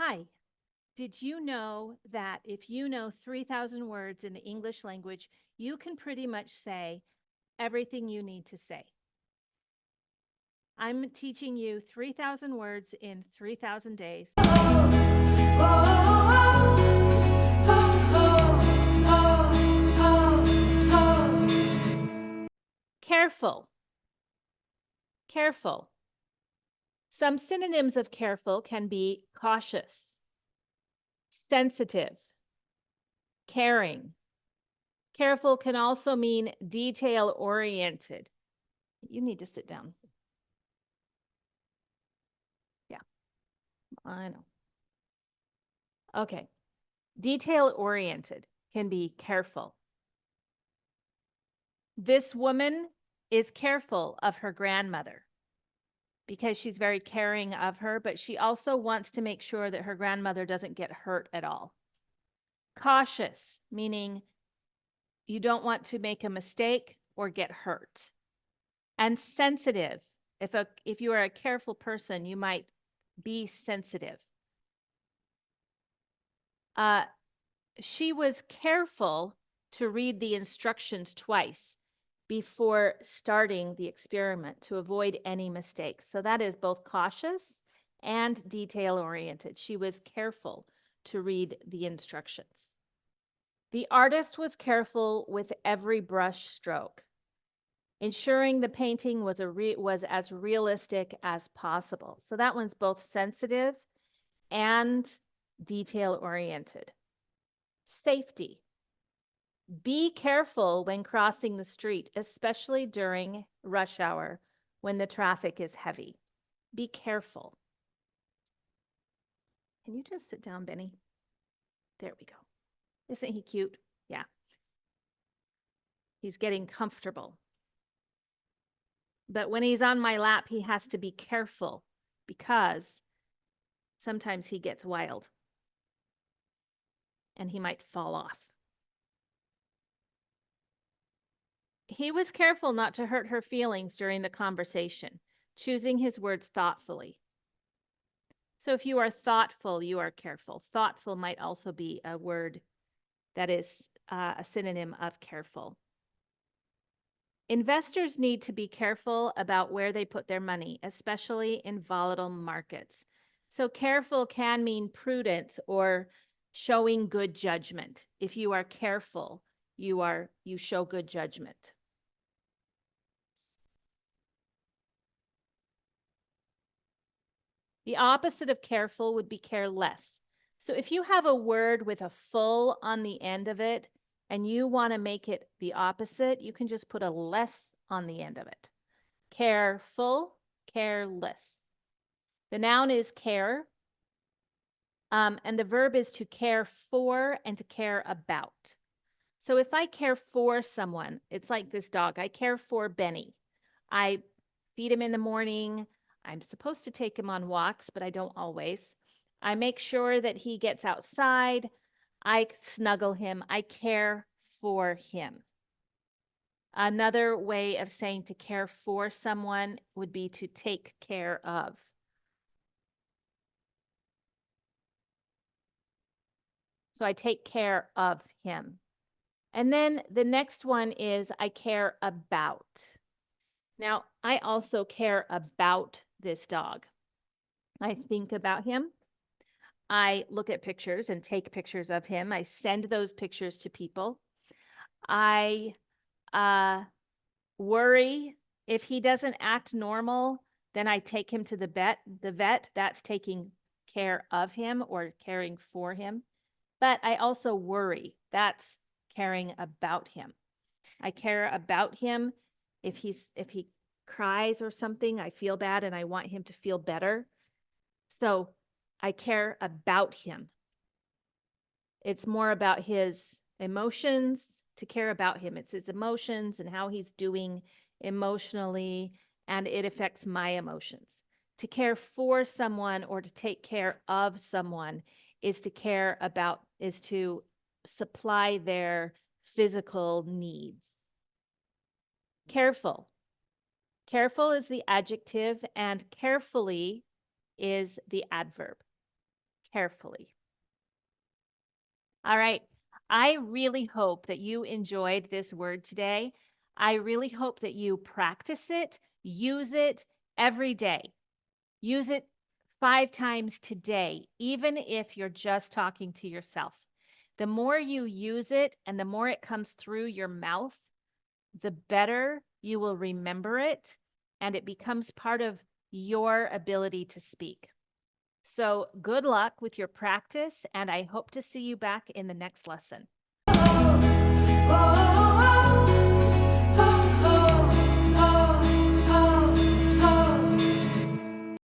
Hi, did you know that if you know 3,000 words in the English language, you can pretty much say everything you need to say? I'm teaching you 3,000 words in 3,000 days. Careful, careful. Some synonyms of careful can be cautious, sensitive, caring. Careful can also mean detail-oriented. You need to sit down. Yeah, I know. Okay. Detail-oriented can be careful. This woman is careful of her grandmother because she's very caring of her, but she also wants to make sure that her grandmother doesn't get hurt at all. Cautious, meaning you don't want to make a mistake or get hurt. And sensitive, if you are a careful person, you might be sensitive. She was careful to read the instructions twice before starting the experiment to avoid any mistakes. So that is both cautious and detail-oriented. She was careful to read the instructions. The artist was careful with every brush stroke, ensuring the painting was as realistic as possible. So that one's both sensitive and detail-oriented. Safety. Be careful when crossing the street, especially during rush hour when the traffic is heavy. Be careful. Can you just sit down, Benny? There we go. Isn't he cute? Yeah. He's getting comfortable. But when he's on my lap, he has to be careful because sometimes he gets wild and he might fall off. He was careful not to hurt her feelings during the conversation, choosing his words thoughtfully. So if you are thoughtful, you are careful. Thoughtful might also be a word that is a synonym of careful. Investors need to be careful about where they put their money, especially in volatile markets. So careful can mean prudence or showing good judgment. If you are careful, you show good judgment. The opposite of careful would be careless. So if you have a word with a full on the end of it and you want to make it the opposite, you can just put a less on the end of it. Careful, careless. The noun is care, and the verb is to care for and to care about. So if I care for someone, it's like this dog. I care for Benny. I feed him in the morning. I'm supposed to take him on walks, but I don't always. I make sure that he gets outside. I snuggle him. I care for him. Another way of saying to care for someone would be to take care of. So I take care of him. And then the next one is I care about. Now, I also care about this dog. I think about him. I look at pictures and take pictures of him. I send those pictures to people. I worry if he doesn't act normal, then I take him to the vet. That's taking care of him or caring for him. But I also worry. That's caring about him. I care about him. If he cries or something, I feel bad and I want him to feel better. So I care about him. It's more about his emotions, to care about him. It's his emotions and how he's doing emotionally, and it affects my emotions. To care for someone or to take care of someone is to care about, is to supply their physical needs. Careful. Careful is the adjective and carefully is the adverb. carefully. All right. I really hope that you enjoyed this word today. I really hope that you practice it, use it every day. Use it 5 times today, even if you're just talking to yourself. The more you use it and the more it comes through your mouth, the better you will remember it, and it becomes part of your ability to speak. So good luck with your practice, and I hope to see you back in the next lesson.